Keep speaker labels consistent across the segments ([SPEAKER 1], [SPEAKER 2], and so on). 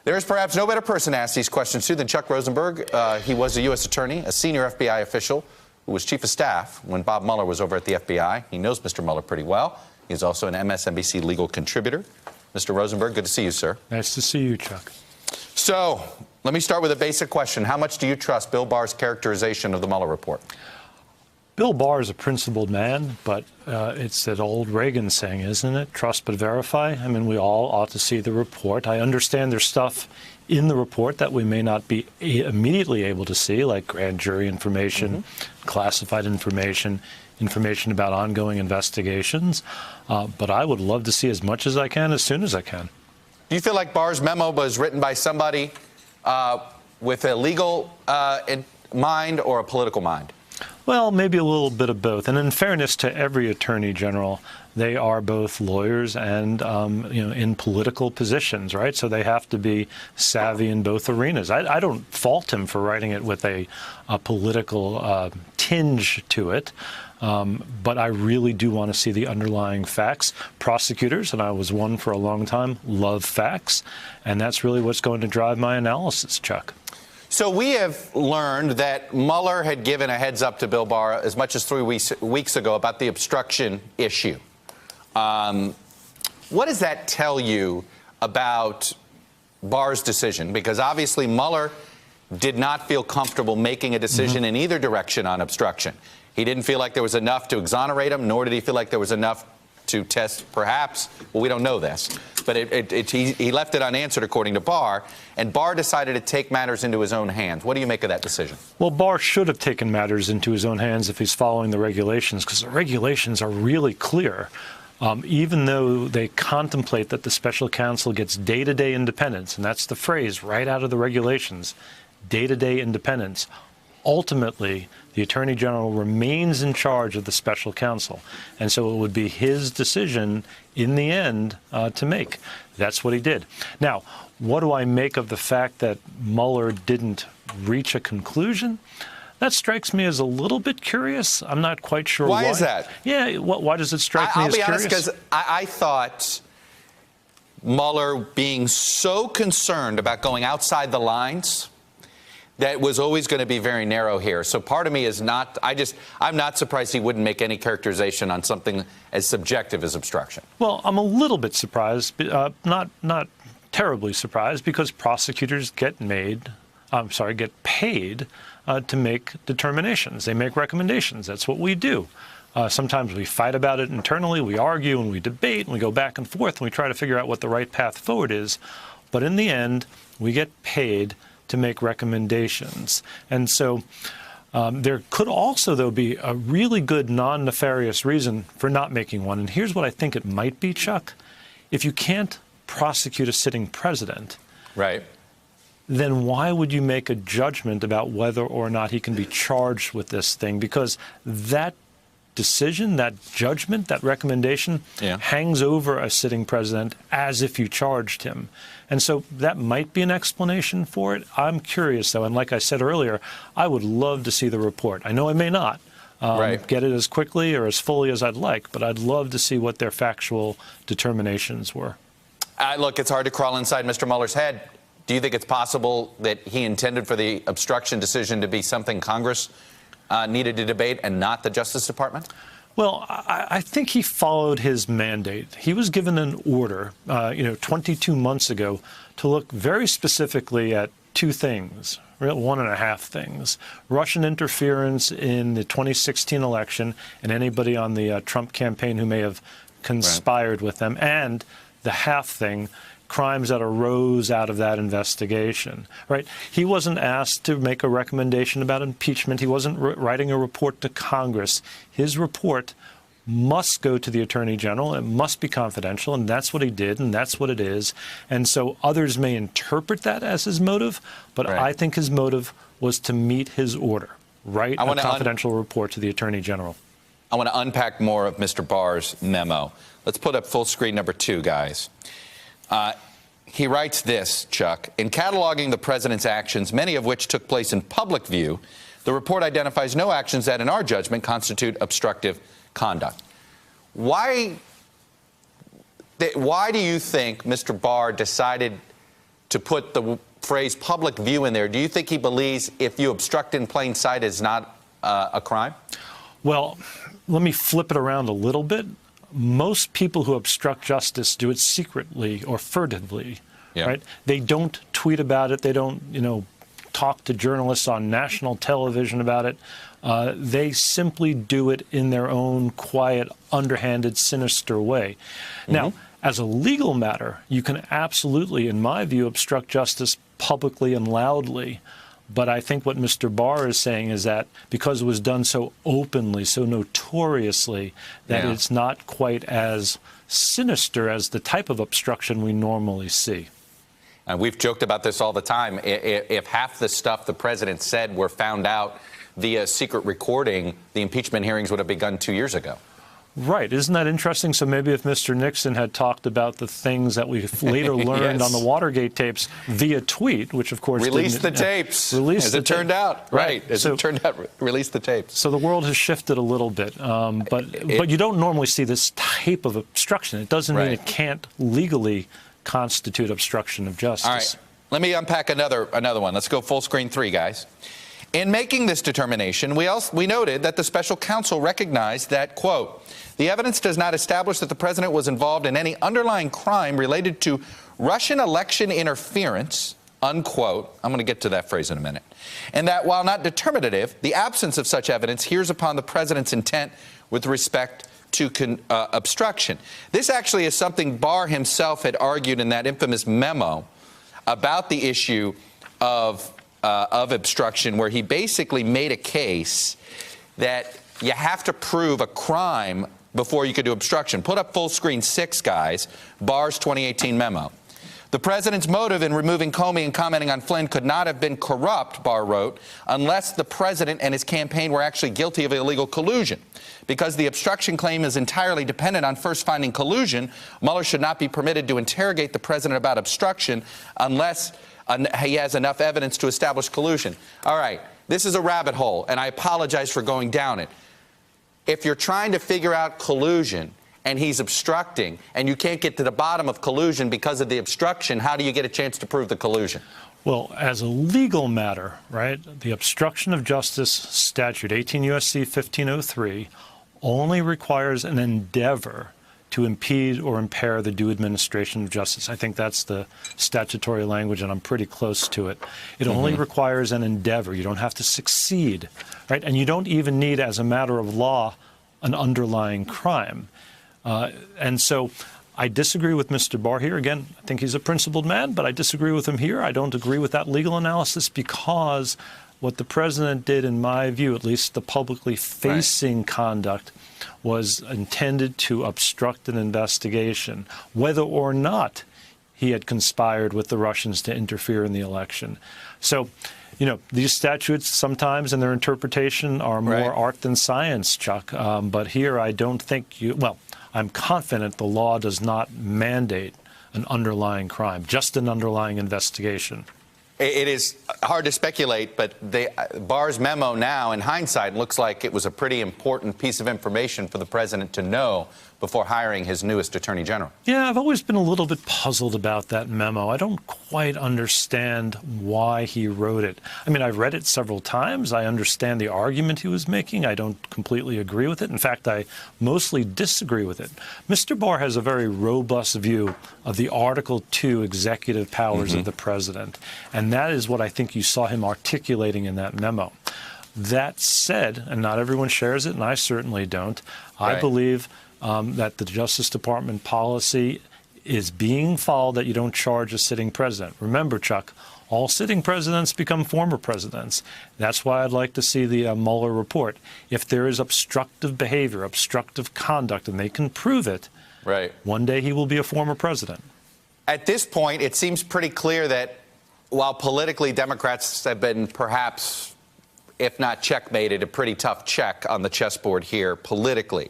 [SPEAKER 1] There is perhaps no better person to ask these questions to than Chuck Rosenberg. He was a U.S. attorney, a senior FBI official who was chief of staff when Bob Mueller was over at the FBI. He knows Mr. Mueller pretty well. He's also an MSNBC legal contributor. Mr. Rosenberg, good to see you, sir.
[SPEAKER 2] Nice to see you, Chuck.
[SPEAKER 1] So, let me start with a basic question. How much do you trust Bill Barr's characterization of the Mueller report?
[SPEAKER 2] Bill Barr is a principled man, but it's that old Reagan saying, isn't it? Trust but verify. I mean, we all ought to see the report. I understand there's stuff in the report that we may not be immediately able to see, like grand jury information, classified information, information about ongoing investigations. But I would love to see as much as I can, as soon as I can.
[SPEAKER 1] Do you feel like Barr's memo was written by somebody with a legal mind or a political mind?
[SPEAKER 2] Well, maybe a little bit of both. And in fairness to every attorney general, they are both lawyers and, in political positions, right? So they have to be savvy in both arenas. I don't fault him for writing it with a political tinge to it. But I really do want to see the underlying facts. Prosecutors, and I was one for a long time, love facts. And that's really what's going to drive my analysis, Chuck.
[SPEAKER 1] So we have learned that Mueller had given a heads up to Bill Barr as much as 3 weeks ago about the obstruction issue. What does that tell you about Barr's decision? Because obviously Mueller did not feel comfortable making a decision in either direction on obstruction. He didn't feel like there was enough to exonerate him, nor did he feel like there was enough to test, perhaps. Well, we don't know this. But he left it unanswered, according to Barr, and Barr decided to take matters into his own hands. What do you make of that decision?
[SPEAKER 2] Well, Barr should have taken matters into his own hands if he's following the regulations, because the regulations are really clear. Even though they contemplate that the special counsel gets day-to-day independence, and that's the phrase right out of the regulations, day-to-day independence, ultimately, the Attorney General remains in charge of the special counsel. And so it would be his decision in the end to make. That's what he did. Now, what do I make of the fact that Mueller didn't reach a conclusion? That strikes me as a little bit curious. I'm not quite sure why.
[SPEAKER 1] Why is that?
[SPEAKER 2] Yeah, why does it strike me as curious?
[SPEAKER 1] I'll be honest, because I thought Mueller being so concerned about going outside the lines, that was always going to be very narrow here. So part of me is not, I'm not surprised he wouldn't make any characterization on something as subjective as obstruction.
[SPEAKER 2] Well, I'm a little bit surprised, not terribly surprised, because prosecutors get paid to make determinations. They make recommendations. That's what we do. Sometimes we fight about it internally, we argue and we debate and we go back and forth and we try to figure out what the right path forward is. But in the end, we get paid to make recommendations. And so there could also, though, be a really good non-nefarious reason for not making one. And here's what I think it might be, Chuck. If you can't prosecute a sitting president,
[SPEAKER 1] right,
[SPEAKER 2] then why would you make a judgment about whether or not he can be charged with this thing? Because that decision, that judgment, that recommendation hangs over a sitting president as if you charged him. And so that might be an explanation for it. I'm curious, though, and like I said earlier, I would love to see the report. I know I may not get it as quickly or as fully as I'd like, but I'd love to see what their factual determinations were.
[SPEAKER 1] Look, it's hard to crawl inside Mr. Mueller's head. Do you think it's possible that he intended for the obstruction decision to be something Congress needed to debate and not the Justice Department?
[SPEAKER 2] Well, I think he followed his mandate. He was given an order, 22 months ago to look very specifically at two things, one and a half things: Russian interference in the 2016 election and anybody on the Trump campaign who may have conspired with them, and the half thing, crimes that arose out of that investigation, right? He wasn't asked to make a recommendation about impeachment. He wasn't writing a report to Congress. His report must go to the Attorney General. It must be confidential, and that's what he did, and that's what it is. And so others may interpret that as his motive, but I think his motive was to meet his order, write a confidential report to the Attorney General.
[SPEAKER 1] I want to unpack more of Mr. Barr's memo. Let's put up full screen number 2, guys. He writes this, Chuck: in cataloging the president's actions, many of which took place in public view, the report identifies no actions that, in our judgment, constitute obstructive conduct. Why do you think Mr. Barr decided to put the phrase public view in there. Do you think he believes if you obstruct in plain sight is not a crime?
[SPEAKER 2] Well, let me flip it around a little bit. Most people who obstruct justice do it secretly or furtively, right? They don't tweet about it. They don't, talk to journalists on national television about it. They simply do it in their own quiet, underhanded, sinister way. Now, as a legal matter, you can absolutely, in my view, obstruct justice publicly and loudly. But I think what Mr. Barr is saying is that because it was done so openly, so notoriously, that it's not quite as sinister as the type of obstruction we normally see.
[SPEAKER 1] And we've joked about this all the time. If half the stuff the president said were found out via secret recording, the impeachment hearings would have begun 2 years ago.
[SPEAKER 2] Right. Isn't that interesting? So maybe if Mr. Nixon had talked about the things that we later learned on the Watergate tapes via tweet, which of course
[SPEAKER 1] released the tapes,
[SPEAKER 2] as
[SPEAKER 1] it turned out. Right. As it turned out, released the tapes.
[SPEAKER 2] So the world has shifted a little bit, but you don't normally see this type of obstruction. It doesn't mean it can't legally constitute obstruction of justice.
[SPEAKER 1] All right. Let me unpack another one. Let's go full screen 3, guys. In making this determination, we noted that the special counsel recognized that, quote, the evidence does not establish that the president was involved in any underlying crime related to Russian election interference, unquote. I'm going to get to that phrase in a minute. And that while not determinative, the absence of such evidence hears upon the president's intent with respect to obstruction. This actually is something Barr himself had argued in that infamous memo about the issue of obstruction, where he basically made a case that you have to prove a crime before you could do obstruction. Put up full screen 6, guys, Barr's 2018 memo. The president's motive in removing Comey and commenting on Flynn could not have been corrupt, Barr wrote, unless the president and his campaign were actually guilty of illegal collusion. Because the obstruction claim is entirely dependent on first finding collusion, Mueller should not be permitted to interrogate the president about obstruction unless he has enough evidence to establish collusion. All right, this is a rabbit hole, and I apologize for going down it. If you're trying to figure out collusion and he's obstructing and you can't get to the bottom of collusion because of the obstruction, how do you get a chance to prove the collusion?
[SPEAKER 2] Well, as a legal matter, right, the obstruction of justice statute, 18 U.S.C. 1503, only requires an endeavor to impede or impair the due administration of justice. I think that's the statutory language, and I'm pretty close to it. It only requires an endeavor. You don't have to succeed, right? And you don't even need, as a matter of law, an underlying crime. And so I disagree with Mr. Barr here. Again, I think he's a principled man, but I disagree with him here. I don't agree with that legal analysis because what the president did, in my view, at least the publicly facing conduct, was intended to obstruct an investigation, whether or not he had conspired with the Russians to interfere in the election. So, these statutes sometimes in their interpretation are more art than science, Chuck. But here I don't think I'm confident the law does not mandate an underlying crime, just an underlying investigation.
[SPEAKER 1] It is hard to speculate, but Barr's memo now, in hindsight, looks like it was a pretty important piece of information for the president to know before hiring his newest attorney general.
[SPEAKER 2] Yeah, I've always been a little bit puzzled about that memo. I don't quite understand why he wrote it. I mean, I've read it several times. I understand the argument he was making. I don't completely agree with it. In fact, I mostly disagree with it. Mr. Barr has a very robust view of the Article II executive powers of the president, and that is what I think you saw him articulating in that memo. That said, and not everyone shares it, and I certainly don't, I believe that the Justice Department policy is being followed, that you don't charge a sitting president. Remember, Chuck, all sitting presidents become former presidents. That's why I'd like to see the Mueller report. If there is obstructive behavior, obstructive conduct, and they can prove it, one day he will be a former president.
[SPEAKER 1] At this point, it seems pretty clear that while politically Democrats have been perhaps, if not checkmated, a pretty tough check on the chessboard here politically.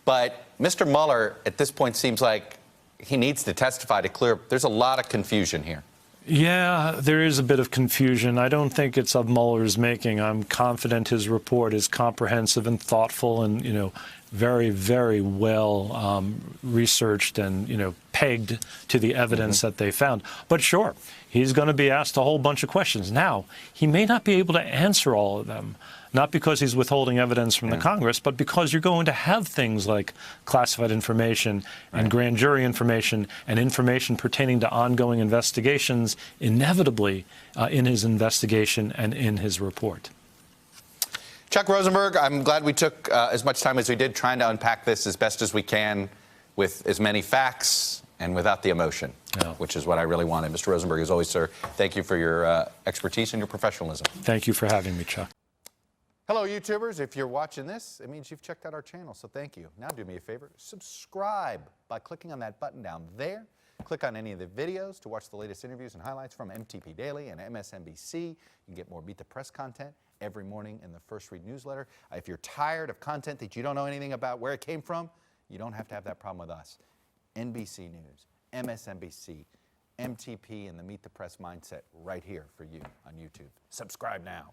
[SPEAKER 1] But Mr. Mueller, at this point, seems like he needs to testify to clear. There's a lot of confusion here.
[SPEAKER 2] Yeah, there is a bit of confusion. I don't think it's of Mueller's making. I'm confident his report is comprehensive and thoughtful and, very, very well researched and, pegged to the evidence that they found. But sure, he's going to be asked a whole bunch of questions. Now, he may not be able to answer all of them, not because he's withholding evidence from the Congress, but because you're going to have things like classified information and grand jury information and information pertaining to ongoing investigations inevitably in his investigation and in his report.
[SPEAKER 1] Chuck Rosenberg, I'm glad we took as much time as we did trying to unpack this as best as we can with as many facts and without the emotion, which is what I really wanted. Mr. Rosenberg, as always, sir, thank you for your expertise and your professionalism.
[SPEAKER 2] Thank you for having me, Chuck.
[SPEAKER 1] Hello, YouTubers. If you're watching this, it means you've checked out our channel, so thank you. Now do me a favor, subscribe by clicking on that button down there. Click on any of the videos to watch the latest interviews and highlights from MTP Daily and MSNBC. You can get more Meet the Press content every morning in the First Read newsletter. If you're tired of content that you don't know anything about where it came from, you don't have to have that problem with us. NBC News, MSNBC, MTP, and the Meet the Press mindset right here for you on YouTube. Subscribe now.